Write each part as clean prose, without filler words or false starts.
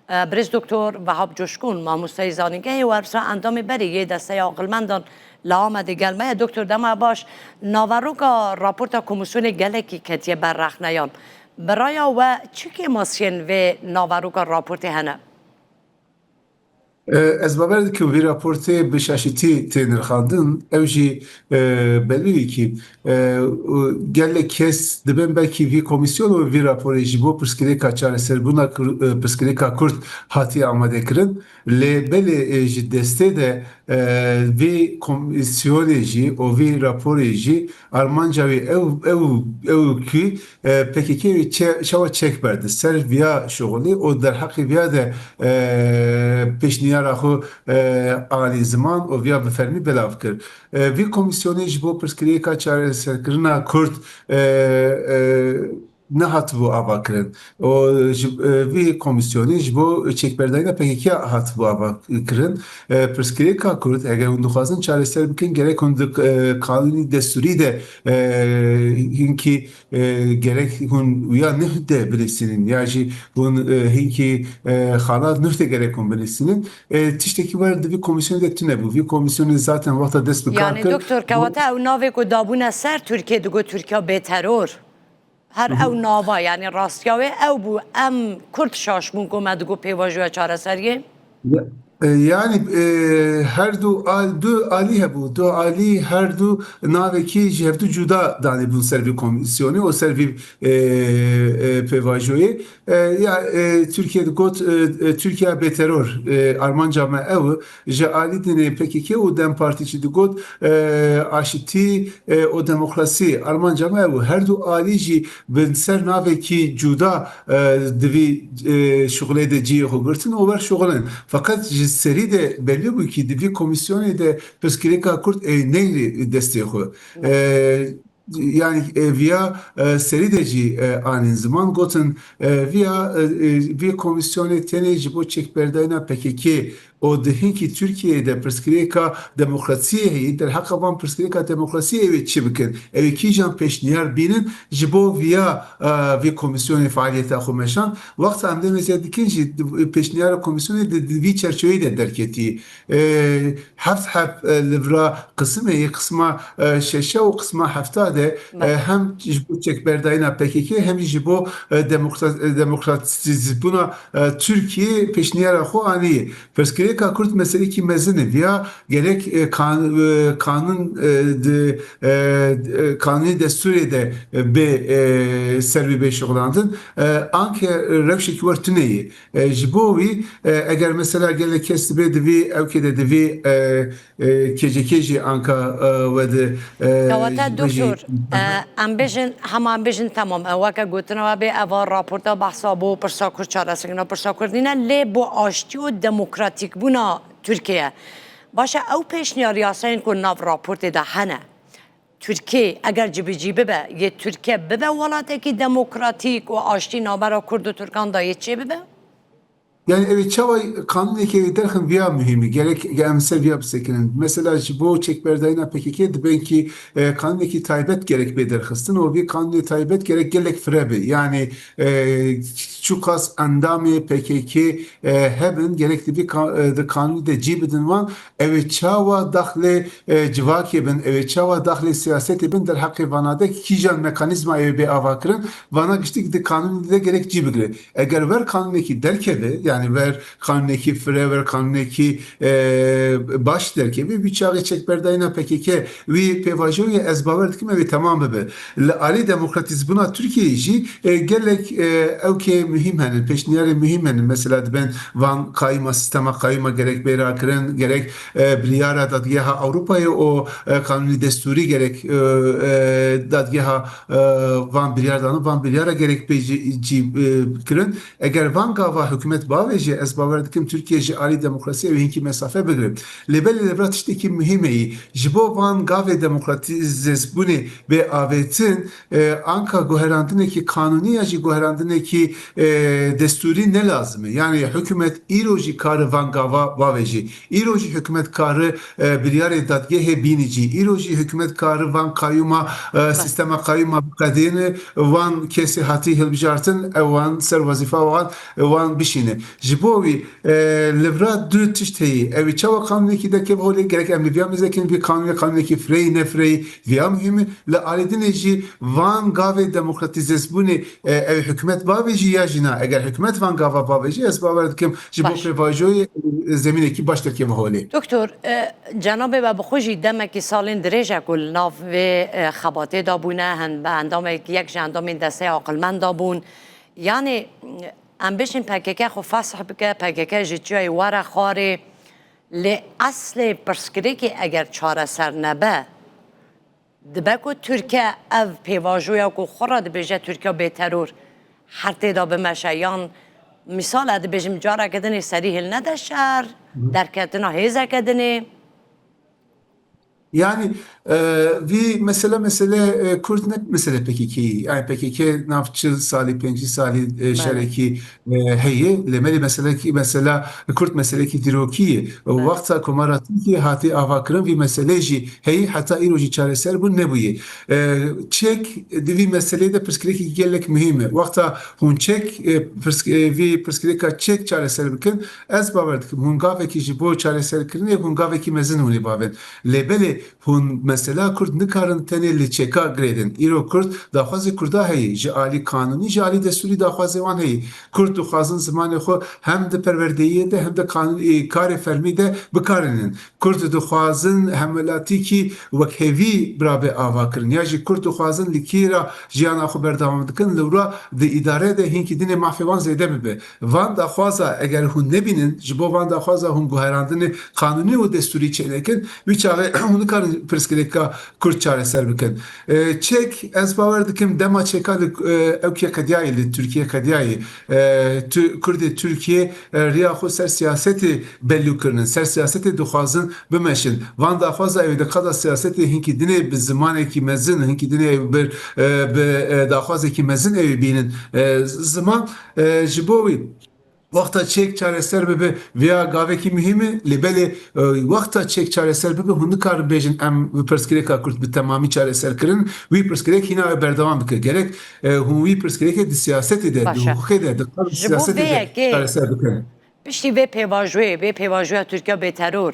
برز دکتر وهاب جشکون ماموستای زانینگه و ارسا اندام بری یه دسته عقلمندان لام دیگلمه دکتر دم باش ناوروگا راپورتا کمیسیون گلکی کتیه بر رخنیان برایا و چی ماسین و ناوروگا راپورت هنه؟ Ez baver ki vî raportê bi şaşîtî tê nirxandin ew jî belî ki gelek kes dibin belkî vî komisyon û vî raporê ji bo pirsgirêka çareserbûna pirsgirêka Kurd hatiye amadekirin lê belê ji destê de vî komisyonê jî û vî raporê jî armanca wê ew ki PKK çawa çek berdi ser viya şoğulî û derheqê viya de pêşniyara xwe alî ziman û viya bi fermî belav kir. Vî komisyonê ji bo pirsgirêka çareserkirina Kurd nehatibû avakirin. Vî komisyonê ji bo çekberdayîna PKK hatibû avakirin. Pirsgirêka Kurd eger hûn dixwazin çareser bikin gerek hûn di kanûnî destûrî de hinkî gerek hûn ya nûh de bilîsînin ya jî hûn hinkî xala nûh de gerek hûn bilîsînin. Tiştekî wer di vî komisyonê de tune bû. Vî komisyonê zaten wexta dest bi kar kir. Yani doktor kewata ew navê ku dabûne ser Tirkiye digot Tirkiya bêteror. Her ew nava yani rastiyavê ew bû em Kurd şaşmûn ku me digot pêvajoya çareseriyê? Yani her du alî hebû, du alî her du navekî ji hev du cuda danîbûn ser vî komisyonê û ser vî pêvajoyê. Ya Türkiye got Türkiye bêteror armanca me ew ji alî dinê PKK û Dem Partî jî digot aşitî û demokrasî armanca me ew her du alî jî bin ser navekî cuda divî şoğulê de ciyê xwe girtin û wer şoğulin. Fakat ji serî de belli bû ki di vî komisyonê de pirsgirêka Kurd neyrê destê xwe. Yani via serî de jî anîn ziman gotin vî komisyonê tenê ji bo çekberdayîna PKK o di hinkî Türkiye'de pirsgirêka demokrasiyê heyî derheqa van pirsgirêka demokrasiyê ew ê çi bikin ew ê kîjan pêşniyar bînin ji bo vîya vî komisyonê faaliyeta xwe meşan wexta em dê mêze dikin jî pêşniyara komisyonê di vî çerçeveyê de derketî heft li vira qismê qisma şeşe û qisma hefta de hem ji bo çekberdayîna PKK hem ji bo demokratîzbûna Türkiye pêşniyara xwe anî pirsgirêka Kurd meselekî mezin e viya gerek kanûnî destûrê de bê ser vî bêşoxlandin anke rewşekî wer tuneyê ji bo wî eger mesela gelek kes dibe divî ew de divî KCK jî anka ve de kewata doktor em bêjin hema em bêjin temam ew weke gotineva bê eva raporta behsa bo pirsa Kurd çareserkirina pirsa Kurdîne lê bo aştî û demokratîkbûna Türkiye başa ew pêşniyar yasayên ku nav raportê de hene Türkiye eger cibicî bibe yê Türkiye bibe welatekî demokratîk û aştî navbera Kurd û Türkan da yê çê bibe? Yani evet çava kanuneke derken viya mühimi gerek emsel viya bisekinin mesela bu çekberdayına PKK ben ki kanuneki taybet gerek bederxistin o bir kanuni taybet gerek gelek frebi yani şu kas endamı PKK hebben gerekli bir kanuni de cibidin van evet çava dahle civaki ben evet çava dahle siyaseti ben der hakkı vanada kijan mekanizma be avakırın vana giştik de kanuni de gerek cibigre eğer ver kanuneki derkeli yani ver kanuneki fre ver kanuneki baş derke ve bir çağı çekberdayına PKK ve pevajoya ezbaverdik mi ve tamamı be ali demokratizbuna Türkiye'yi gelek evke mühim henin peşniyarı mühim henin mesela ben van kayma sistema kayma gerek beyrakırın gerek bilyara dadgeha Avrupa'ya o kanuni desturi gerek dadgeha van bilyardanı van bilyara gerek beyci kırın eğer van gava hükümet bağveci ez baverdikim Türkiye'yi ali demokrasiye ve hinki mesafe begrip lebeli lebrat işteki mühimeyi jibo van gave demokratizes buni ve avetin anka goherandine ki kanuni yaji goherandine ki desturi ne lazım? Yani hükümet iroji karı vangava vaveji. İroji hükümet karı biryar dadgehe binici. İroji hükümet karı van kayyuma sistema kayyuma kadini van kesi hati hilbijartın van ser vazifa van bişini. Jibovi livra dü tişteyi. Evi çava kanuniki de kevholi gerek emri viyamizekin bir kanuniki frey nefrey viyam himi le aledineci van gave demokratizes buni hükümet baveji ya jina eğer hükümet van gava baveji es baverdikim jibo prevajoy zemineki başta kevholi. دکتور جناب و بخوشی دمه که سالین دریجه کل ناف و خباته دابونه هن به اندامه که یک جندام دسته عقلمند دابون یعنی ام بشین پککه خو فصح بکه پککه جیتجای وره خاره لی اصل پرسکری که اگر چاره سر نبه دبه که ترکیه او پیواجویا که خورا دبیجه ترکیه به ترور هر تیدا بمشه یان مثال اده بجم جاره کدنی سریح نده شهر درکتنا هیزه کدنی Yani mesele Kürt ne mesele PKK yani PKK navçı sali penci sali şereki heye lemeli mesela Kürt mesele ki diroki vakta kumaratı ki hati avakırın vi meseleji heye hatta iroji çareser bu ne buyi çek vi mesele de perskireki gelek mühime vakta hun çek vi perskireka çek çareser bikin ez baverdik hun gaveki jibo çareser kirin hun gaveki mezin huni baven lebeli hun mesela Kürt nikarin teneli çeka gredin. İro Kürt daxwazê Kurda heye ji alî kanunî ji alî destûrî daxwazê wan heye. Kürt dixwazin zimanê xwe hem di perwerdeyiyê de hem de karê fermî de bikarînin. Kürt dixwazin hemwelatîkî wek hêvî birabe ava kirin. Ya jî Kürt dixwazin li kêra jiyana xwe berdewam dikin li wira di îdare de hinkî dinê mafê wan zêde bibe. Van daxwaza eger hûn nebînin ji bo van daxwaza hûn guherandinê kanunî û destûrî çênekin wî çavê hûn nikarin pirsgirêka Kürt çareser bikin. Çek ez bawer dikim dema çeka li Ewkiya Kediyayê li Tirkiye Kediyayê Kurdê Tirkiye riya xwe ser siyasetê bellû kirinin, ser siyasetê dixwazin bimeşin. Van daxwaza ew diqada siyasetê hinkî dinê bi zimanekî mezin, hinkî dinê bi daxwazekî mezin ew bînin. Ziman ji bo wî Vakta çek çareser bibe veya gaveki mühimi libeli vakta çek çareser bibe hundu kar bejin em perskireka Kürt bi tamamı çareser kirin vi perskerek hina berdevam bike gerek hun vi perskerek di siyaseti de di hukuki de di siyaseti de çareser bikin. پشتی به پیواژوی ترکیه به ترور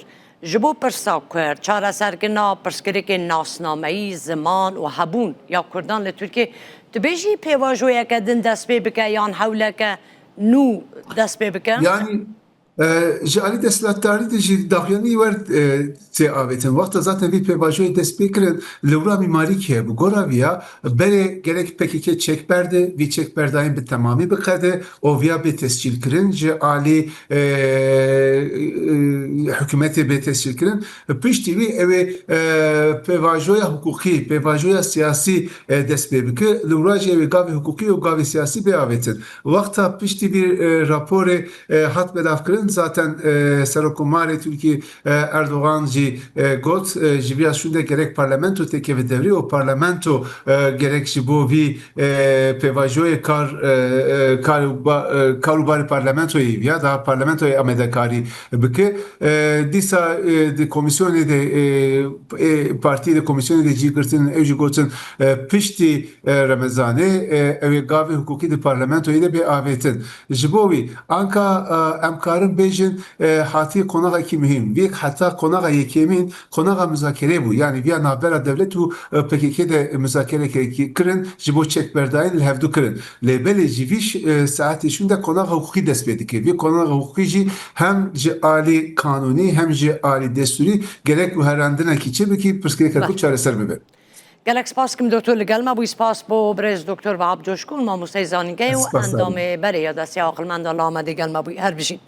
جبو پرسا کرد چاره سرکنا پرسکری که ناسنامهی زمان و هبون یا کردان لترکیه تو بیشی پیواژوی که دن دست بی بکه یان حوله که نو دست بی بکه Yani ji alî desthilatdarî de jî daxuyanî wer tê avêtin. Waxta zaten vî pêvajoyê dest pê kirin li wira mîmarî heye. Bi gora vî ya berê gerek PKK çekberde vî çekberdayên bi temamî biqede û viya bê tescîl kirin ji alî hikûmetê bê tescîl kirin. Piştî vî ew ê pêvajoya hukukî, pêvajoya siyasî dest pê bike. Li wira jî ew ê gavê hukukî û gavê siyasî bê avêtin. Waxta piştî vî raporê hat belav kirin zaten Serokomarê Türkiye Erdoğan jî got ji vî şûnde gerek parlamento têkeve devrî û parlamento gerek ji bo vî pêvajoyê karûbarê parlamentoyê ya da parlamentoyê amedekarî bike dîsa di komisyonê de partiyê de komisyonê de cî girtin ew jî gotin piştî Remezanê ew ê gavê hukukî di parlamentoyê de bê avêtin. Ji bo wî anka em karin bêjin hatiye konakekî mühim. Vêk heta konaka yekêmîn konaka müzakerê bû. Yani viya navbera devlet û PKK de müzakerekî kirin ji bo çekberdayîn li hevdû kirin. Lêbelê jî vî saetê şûn de konaka hukukî dest pê dike. Vê konaka hukukî jî hem ji alî kanûnî hem ji alî destûrî gerek guherandinekî çê bikî pirsgirêka Kürt çareser bibe. گلک سپاس کم دکتر لگل ما بوی سپاس با برز دکتر وهاب جوشکون ما موسی زانیگه و اندام بره یا دستی عقلمند الله آمده گل ما بوی هر بشین